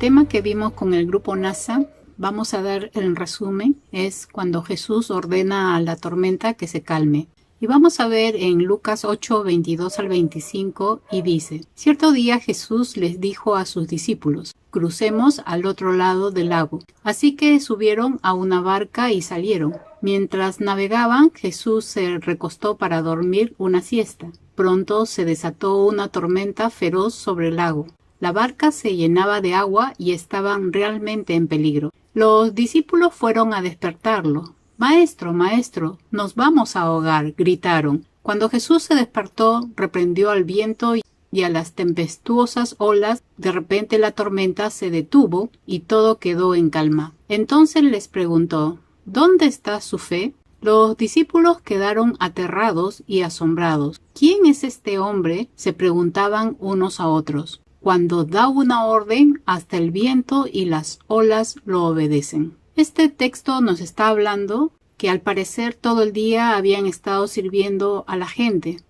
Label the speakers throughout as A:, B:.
A: tema que vimos con el grupo NASA, vamos a dar el resumen, es cuando Jesús ordena a la tormenta que se calme. Y vamos a ver en Lucas 8, 22 al 25, y dice: Cierto día Jesús les dijo a sus discípulos: crucemos al otro lado del lago. Así que subieron a una barca y salieron. Mientras navegaban, Jesús se recostó para dormir una siesta. Pronto se desató una tormenta feroz sobre el lago. La barca se llenaba de agua y estaban realmente en peligro. Los discípulos fueron a despertarlo. «Maestro, maestro, nos vamos a ahogar», gritaron. Cuando Jesús se despertó, reprendió al viento y a las tempestuosas olas. De repente la tormenta se detuvo y todo quedó en calma. Entonces les preguntó: «¿Dónde está su fe?». Los discípulos quedaron aterrados y asombrados. «¿Quién es este hombre?», se preguntaban unos a otros. «Cuando da una orden, hasta el viento y las olas lo obedecen». Este texto nos está hablando que al parecer todo el día habían estado sirviendo a la gente,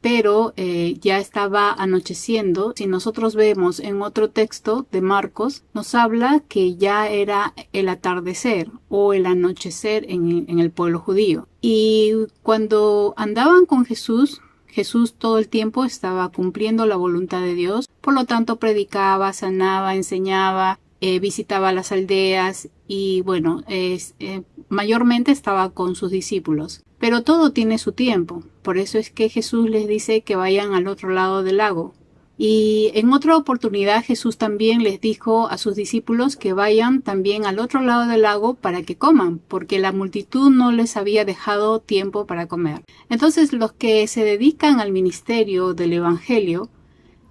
A: pero ya estaba anocheciendo. Si nosotros vemos en otro texto de Marcos, nos habla que ya era el atardecer o el anochecer en el pueblo judío. Y cuando andaban con Jesús todo el tiempo estaba cumpliendo la voluntad de Dios, por lo tanto predicaba, sanaba, enseñaba, visitaba las aldeas y mayormente estaba con sus discípulos. Pero todo tiene su tiempo, por eso es que Jesús les dice que vayan al otro lado del lago. Y en otra oportunidad Jesús también les dijo a sus discípulos que vayan también al otro lado del lago para que coman, porque la multitud no les había dejado tiempo para comer. Entonces los que se dedican al ministerio del Evangelio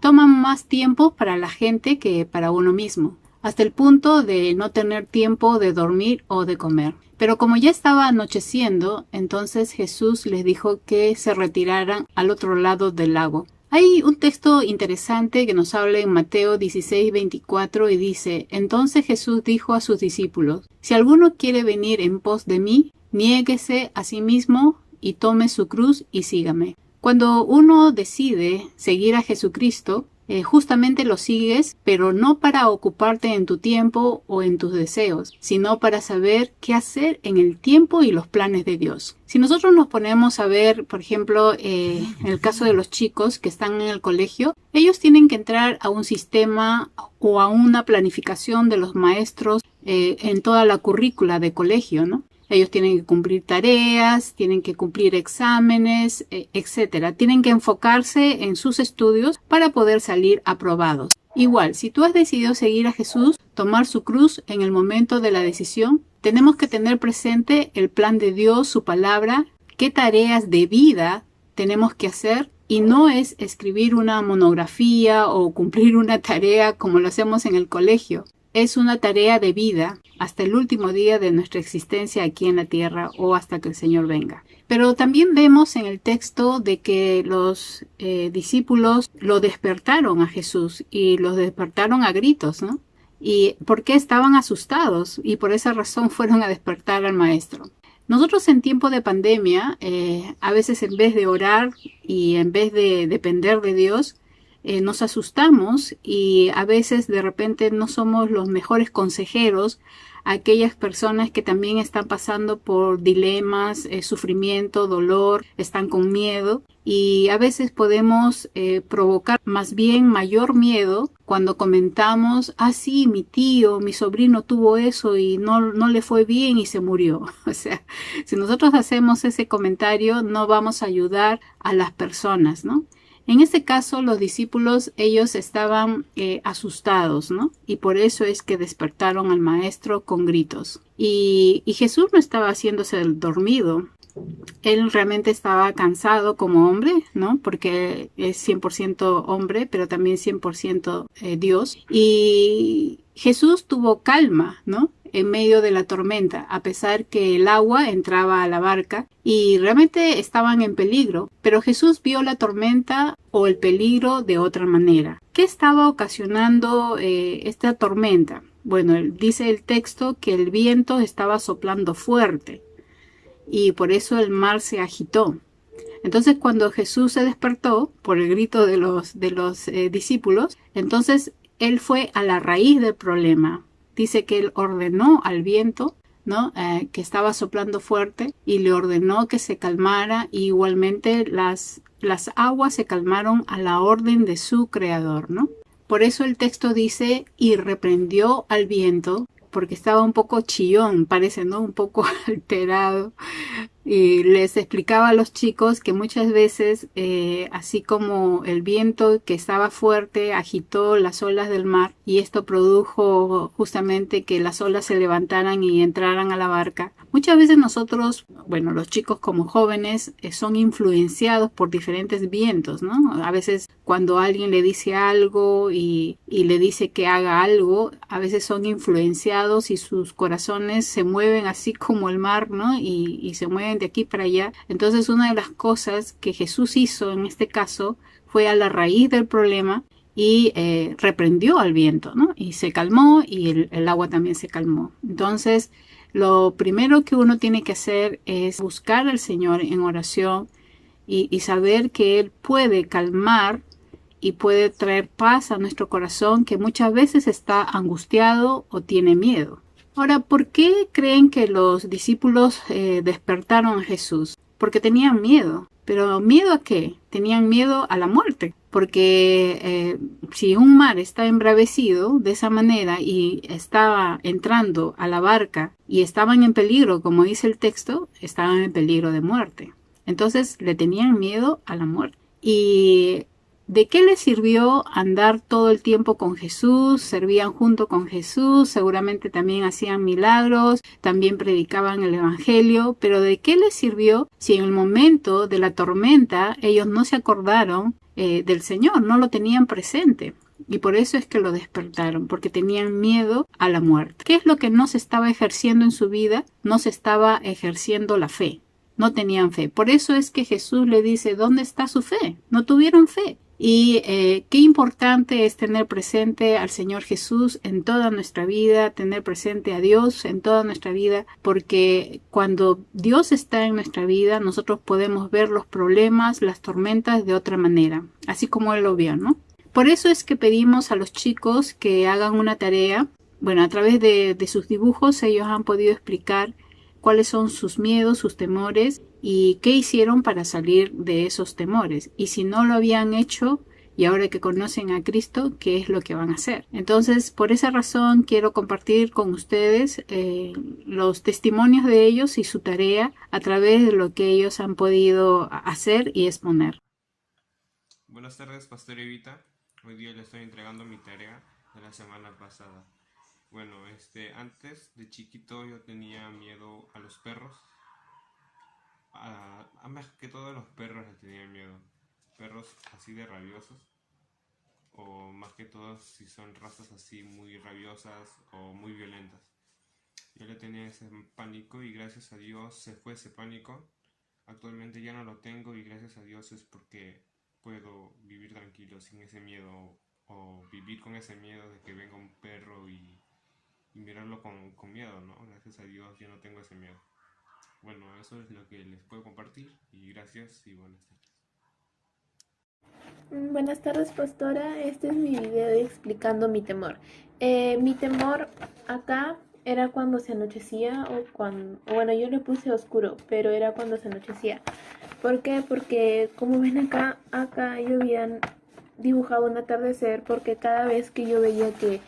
A: toman más tiempo para la gente que para uno mismo, hasta el punto de no tener tiempo de dormir o de comer. Pero como ya estaba anocheciendo, entonces Jesús les dijo que se retiraran al otro lado del lago. Hay un texto interesante que nos habla en Mateo 16, 24 y dice: Entonces Jesús dijo a sus discípulos: Si alguno quiere venir en pos de mí, niéguese a sí mismo y tome su cruz y sígame. Cuando uno decide seguir a Jesucristo, justamente lo sigues, pero no para ocuparte en tu tiempo o en tus deseos, sino para saber qué hacer en el tiempo y los planes de Dios. Si nosotros nos ponemos a ver, por ejemplo, en el caso de los chicos que están en el colegio, ellos tienen que entrar a un sistema o a una planificación de los maestros en toda la currícula de colegio, ¿no? Ellos tienen que cumplir tareas, tienen que cumplir exámenes, etcétera. Tienen que enfocarse en sus estudios para poder salir aprobados. Igual, si tú has decidido seguir a Jesús, tomar su cruz en el momento de la decisión, tenemos que tener presente el plan de Dios, su palabra, qué tareas de vida tenemos que hacer. Y no es escribir una monografía o cumplir una tarea como lo hacemos en el colegio. Es una tarea de vida hasta el último día de nuestra existencia aquí en la tierra o hasta que el Señor venga. Pero también vemos en el texto de que los discípulos lo despertaron a Jesús y los despertaron a gritos, ¿no? Y porque estaban asustados y por esa razón fueron a despertar al Maestro. Nosotros en tiempo de pandemia, a veces en vez de orar y en vez de depender de Dios, nos asustamos y a veces de repente no somos los mejores consejeros a aquellas personas que también están pasando por dilemas, sufrimiento, dolor, están con miedo y a veces podemos provocar más bien mayor miedo cuando comentamos: sí, mi tío, mi sobrino tuvo eso y no le fue bien y se murió. O sea, si nosotros hacemos ese comentario no vamos a ayudar a las personas, ¿no? En este caso, los discípulos, ellos estaban asustados, ¿no? Y por eso es que despertaron al Maestro con gritos. Y Jesús no estaba haciéndose el dormido. Él realmente estaba cansado como hombre, ¿no? Porque es 100% hombre, pero también 100% Dios. Y Jesús tuvo calma, ¿no? En medio de la tormenta, a pesar que el agua entraba a la barca y realmente estaban en peligro, pero Jesús vio la tormenta o el peligro de otra manera. ¿Qué estaba ocasionando esta tormenta? Bueno, dice el texto que el viento estaba soplando fuerte y por eso el mar se agitó. Entonces cuando Jesús se despertó por el grito de los discípulos, entonces él fue a la raíz del problema. Dice que él ordenó al viento, ¿no? Que estaba soplando fuerte, y le ordenó que se calmara, y igualmente las aguas se calmaron a la orden de su creador, ¿no? Por eso el texto dice, y reprendió al viento, porque estaba un poco chillón, parece, ¿no? Un poco alterado. Y les explicaba a los chicos que muchas veces, así como el viento que estaba fuerte agitó las olas del mar, y esto produjo justamente que las olas se levantaran y entraran a la barca, muchas veces nosotros, bueno, los chicos como jóvenes, son influenciados por diferentes vientos, ¿no? A veces cuando alguien le dice algo y le dice que haga algo, a veces son influenciados y sus corazones se mueven así como el mar, ¿no? Y se mueven de aquí para allá. Entonces, una de las cosas que Jesús hizo en este caso fue a la raíz del problema y reprendió al viento, ¿no? Y se calmó, y el agua también se calmó. Entonces, lo primero que uno tiene que hacer es buscar al Señor en oración y saber que Él puede calmar y puede traer paz a nuestro corazón, que muchas veces está angustiado o tiene miedo. Ahora, ¿por qué creen que los discípulos despertaron a Jesús? Porque tenían miedo. ¿Pero miedo a qué? Tenían miedo a la muerte. Porque si un mar está embravecido de esa manera y estaba entrando a la barca y estaban en peligro, como dice el texto, estaban en peligro de muerte. Entonces le tenían miedo a la muerte. Y ¿de qué les sirvió andar todo el tiempo con Jesús? Servían junto con Jesús, seguramente también hacían milagros, también predicaban el Evangelio, pero ¿de qué les sirvió si en el momento de la tormenta ellos no se acordaron del Señor, no lo tenían presente? Y por eso es que lo despertaron, porque tenían miedo a la muerte. ¿Qué es lo que no se estaba ejerciendo en su vida? No se estaba ejerciendo la fe. No tenían fe. Por eso es que Jesús le dice, ¿dónde está su fe? No tuvieron fe. Y qué importante es tener presente al Señor Jesús en toda nuestra vida, tener presente a Dios en toda nuestra vida, porque cuando Dios está en nuestra vida, nosotros podemos ver los problemas, las tormentas de otra manera, así como Él lo vio, ¿no? Por eso es que pedimos a los chicos que hagan una tarea. Bueno, a través de sus dibujos ellos han podido explicar cuáles son sus miedos, sus temores y qué hicieron para salir de esos temores. Y si no lo habían hecho y ahora que conocen a Cristo, ¿qué es lo que van a hacer? Entonces, por esa razón quiero compartir con ustedes los testimonios de ellos y su tarea a través de lo que ellos han podido hacer y exponer.
B: Buenas tardes, Pastor Evita. Hoy día le estoy entregando mi tarea de la semana pasada. Bueno, antes de chiquito yo tenía miedo a los perros. Más que todo a los perros les tenía miedo. Perros así de rabiosos. O más que todo si son razas así muy rabiosas o muy violentas. Yo le tenía ese pánico y gracias a Dios se fue ese pánico. Actualmente ya no lo tengo y gracias a Dios es porque puedo vivir tranquilo sin ese miedo o vivir con ese miedo de que venga un perro y mirarlo con miedo, ¿no? Gracias a Dios yo no tengo ese miedo. Bueno, eso es lo que les puedo compartir y gracias y buenas tardes.
C: Buenas tardes, pastora. Este es mi video explicando mi temor. Mi temor acá era cuando se anochecía bueno, yo le puse oscuro, pero era cuando se anochecía. ¿Por qué? Porque como ven acá yo habían dibujado un atardecer, porque cada vez que yo veía que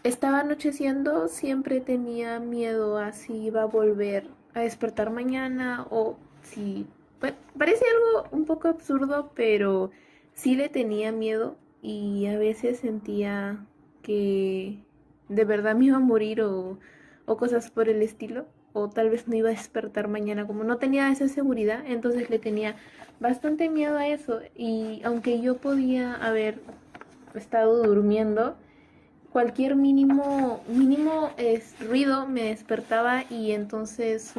C: estaba anocheciendo siempre tenía miedo a si iba a volver a despertar mañana o si... Bueno, parece algo un poco absurdo, pero sí le tenía miedo y a veces sentía que de verdad me iba a morir o cosas por el estilo, o tal vez no iba a despertar mañana, como no tenía esa seguridad, entonces le tenía bastante miedo a eso. Y aunque yo podía haber estado durmiendo, cualquier mínimo ruido me despertaba y entonces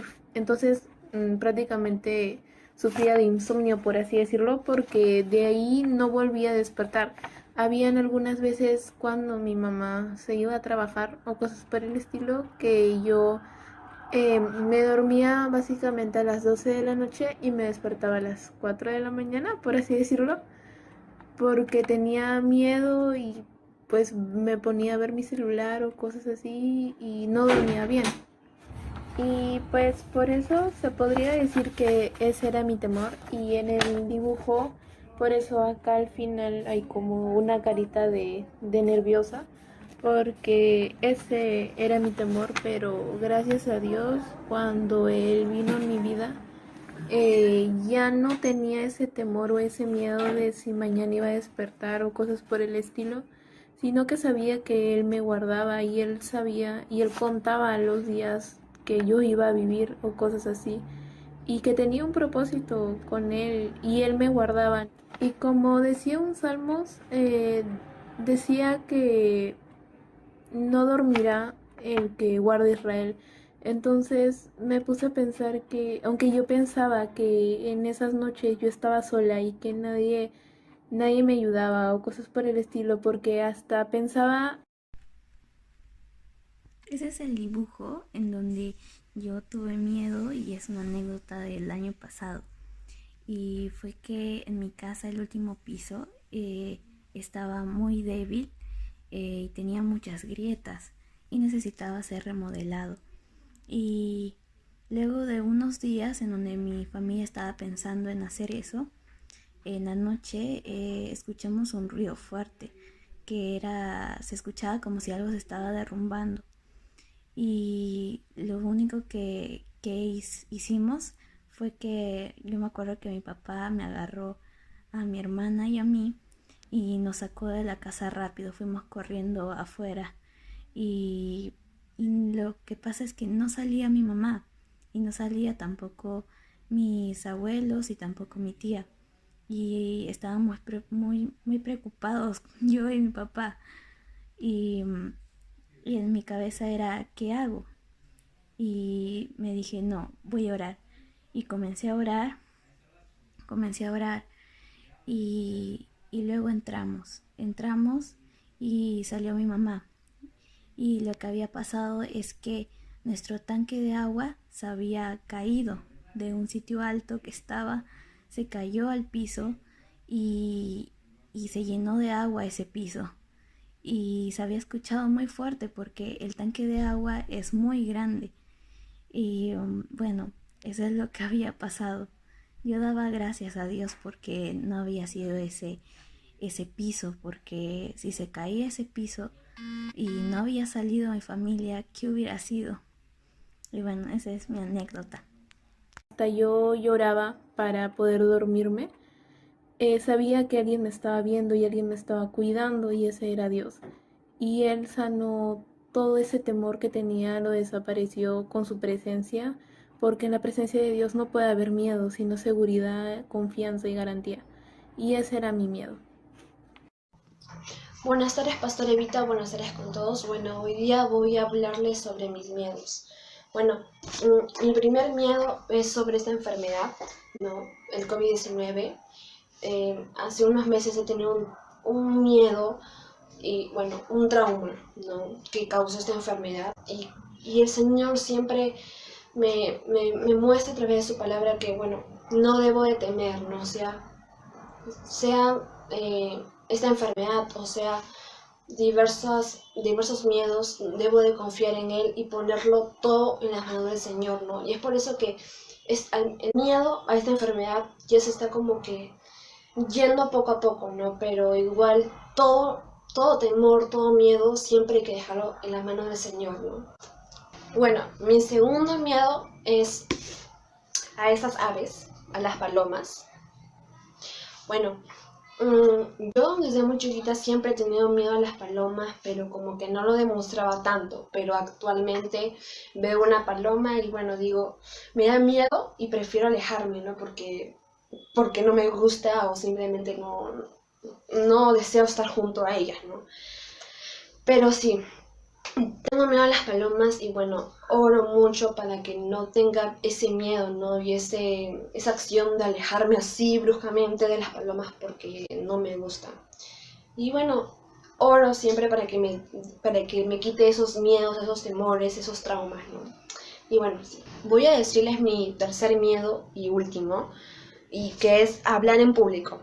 C: prácticamente sufría de insomnio, por así decirlo, porque de ahí no volvía a despertar. Habían algunas veces cuando mi mamá se iba a trabajar o cosas por el estilo que yo me dormía básicamente a las 12 de la noche y me despertaba a las 4 de la mañana, por así decirlo, porque tenía miedo y pues me ponía a ver mi celular o cosas así y no dormía bien. Y pues por eso se podría decir que ese era mi temor. Y en el dibujo, por eso acá al final hay como una carita de nerviosa, porque ese era mi temor. Pero gracias a Dios, cuando Él vino en mi vida, ya no tenía ese temor o ese miedo de si mañana iba a despertar o cosas por el estilo, sino que sabía que Él me guardaba y Él sabía y Él contaba los días que yo iba a vivir o cosas así, y que tenía un propósito con Él y Él me guardaba. Y como decía un salmos, decía que no dormirá el que guarda Israel. Entonces me puse a pensar que, aunque yo pensaba que en esas noches yo estaba sola y que nadie me ayudaba o cosas por el estilo, porque hasta pensaba.
D: Ese es el dibujo en donde yo tuve miedo y es una anécdota del año pasado. Y fue que en mi casa el último piso estaba muy débil y tenía muchas grietas y necesitaba ser remodelado. Y luego de unos días en donde mi familia estaba pensando en hacer eso, en la noche escuchamos un ruido fuerte se escuchaba como si algo se estaba derrumbando. Y lo único que hicimos fue que yo me acuerdo que mi papá me agarró a mi hermana y a mí y nos sacó de la casa rápido, fuimos corriendo afuera y lo que pasa es que no salía mi mamá y no salía tampoco mis abuelos y tampoco mi tía y estábamos muy preocupados yo y mi papá y, y en mi cabeza era ¿qué hago? Y me dije no, voy a orar y comencé a orar y luego entramos y salió mi mamá y lo que había pasado es que nuestro tanque de agua se había caído de un sitio alto que estaba, se cayó al piso y se llenó de agua ese piso y se había escuchado muy fuerte porque el tanque de agua es muy grande y bueno, eso es lo que había pasado. Yo daba gracias a Dios porque no había sido ese piso, porque si se caía ese piso y no había salido mi familia, ¿qué hubiera sido? Y bueno, esa es mi anécdota.
C: Hasta yo lloraba para poder dormirme. Sabía que alguien me estaba viendo y alguien me estaba cuidando y ese era Dios. Y Él sanó todo ese temor que tenía, lo desapareció con su presencia, porque en la presencia de Dios no puede haber miedo, sino seguridad, confianza y garantía. Y ese era mi miedo.
E: Buenas tardes, Pastor Evita, buenas tardes con todos. Bueno, hoy día voy a hablarles sobre mis miedos. Bueno, mi primer miedo es sobre esta enfermedad, ¿no? El COVID-19. Hace unos meses he tenido un miedo y, bueno, un trauma, ¿no? Que causó esta enfermedad. Y el Señor siempre me muestra a través de su palabra que, bueno, no debo de temer, ¿no? Sea esta enfermedad, o sea, diversos miedos, debo de confiar en Él y ponerlo todo en las manos del Señor, ¿no? Y es por eso que el miedo a esta enfermedad ya se está como que yendo poco a poco, ¿no? Pero igual todo temor, todo miedo, siempre hay que dejarlo en las manos del Señor, ¿no? Bueno, mi segundo miedo es a esas aves, a las palomas. Bueno, yo desde muy chiquita siempre he tenido miedo a las palomas, pero como que no lo demostraba tanto. Pero actualmente veo una paloma y bueno, digo, me da miedo y prefiero alejarme, ¿no? Porque no me gusta o simplemente no deseo estar junto a ellas, ¿no? Pero sí, tengo miedo a las palomas y bueno, oro mucho para que no tenga ese miedo, ¿no? Y esa acción de alejarme así bruscamente de las palomas porque no me gusta. Y bueno, oro siempre para que me quite esos miedos, esos temores, esos traumas, ¿no? Y bueno, sí, voy a decirles mi tercer miedo y último, y que es hablar en público.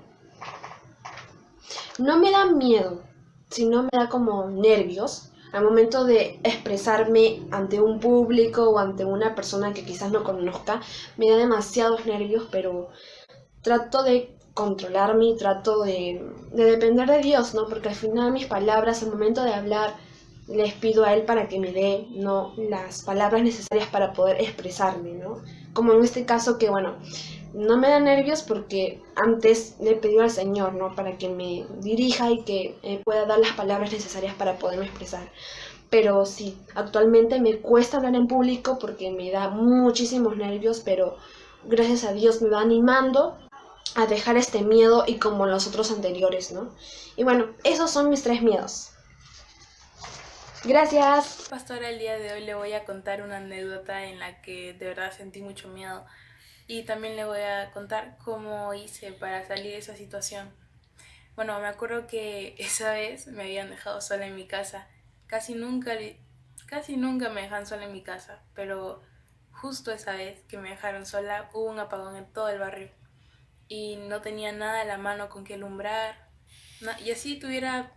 E: No me da miedo sino me da como nervios al momento de expresarme ante un público o ante una persona que quizás no conozca. Me da demasiados nervios, pero trato de controlarme y trato de depender de Dios, ¿no? Porque al final mis palabras, al momento de hablar, les pido a Él para que me dé, ¿no?, las palabras necesarias para poder expresarme, ¿no? Como en este caso que, bueno, no me da nervios porque antes le he pedido al Señor, ¿no?, para que me dirija y que pueda dar las palabras necesarias para poderme expresar. Pero sí, actualmente me cuesta hablar en público porque me da muchísimos nervios, pero gracias a Dios me va animando a dejar este miedo y como los otros anteriores, ¿no? Y bueno, esos son mis 3 miedos. Gracias.
F: Pastora, el día de hoy le voy a contar una anécdota en la que de verdad sentí mucho miedo y también le voy a contar cómo hice para salir de esa situación. Bueno, me acuerdo que esa vez me habían dejado sola en mi casa. Casi nunca me dejan sola en mi casa, pero justo esa vez que me dejaron sola hubo un apagón en todo el barrio y no tenía nada a la mano con que alumbrar. Y así tuviera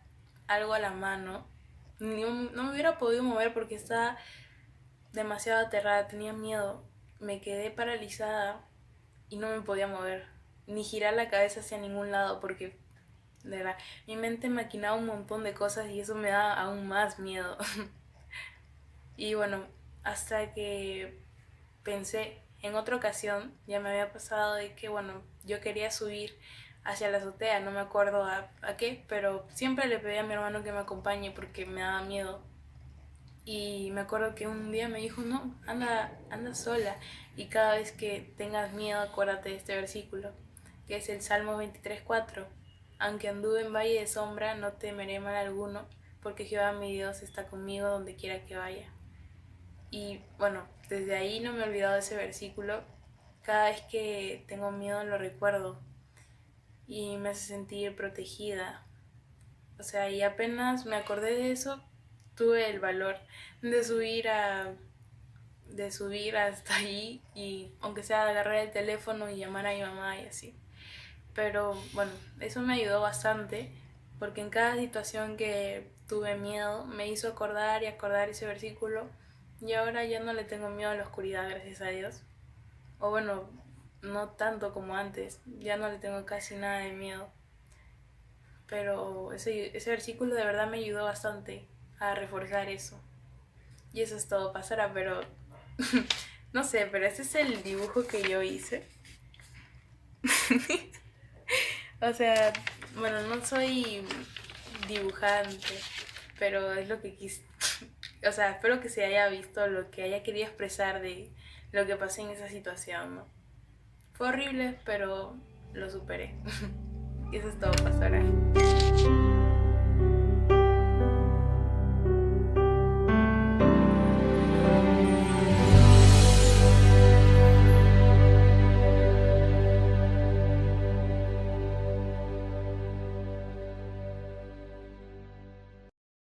F: algo a la mano, no me hubiera podido mover porque estaba demasiado aterrada, tenía miedo. Me quedé paralizada y no me podía mover, ni girar la cabeza hacia ningún lado porque, de verdad, mi mente maquinaba un montón de cosas y eso me da aún más miedo. Y bueno, hasta que pensé, en otra ocasión ya me había pasado de que, bueno, yo quería subir hacia la azotea, no me acuerdo a qué, pero siempre le pedí a mi hermano que me acompañe porque me daba miedo. Y me acuerdo que un día me dijo, no, anda sola, y cada vez que tengas miedo acuérdate de este versículo, que es el Salmo 23:4. Aunque anduve en valle de sombra, no temeré mal alguno, porque Jehová mi Dios está conmigo donde quiera que vaya. Y bueno, desde ahí no me he olvidado de ese versículo. Cada vez que tengo miedo lo recuerdo y me hace sentir protegida. O sea, y apenas me acordé de eso, tuve el valor de subir hasta ahí, y aunque sea agarrar el teléfono y llamar a mi mamá y así. Pero bueno, eso me ayudó bastante porque en cada situación que tuve miedo me hizo acordar ese versículo, y ahora ya no le tengo miedo a la oscuridad, gracias a Dios. O bueno, no tanto como antes, ya no le tengo casi nada de miedo. Pero ese versículo de verdad me ayudó bastante a reforzar eso. Y eso es todo, pastora, pero no sé, pero este es el dibujo que yo hice. O sea, bueno, no soy dibujante, pero es lo que quise. O sea, espero que se haya visto lo que haya querido expresar de lo que pasé en esa situación, ¿no? Fue horrible, pero lo superé. Y eso es todo, pastora.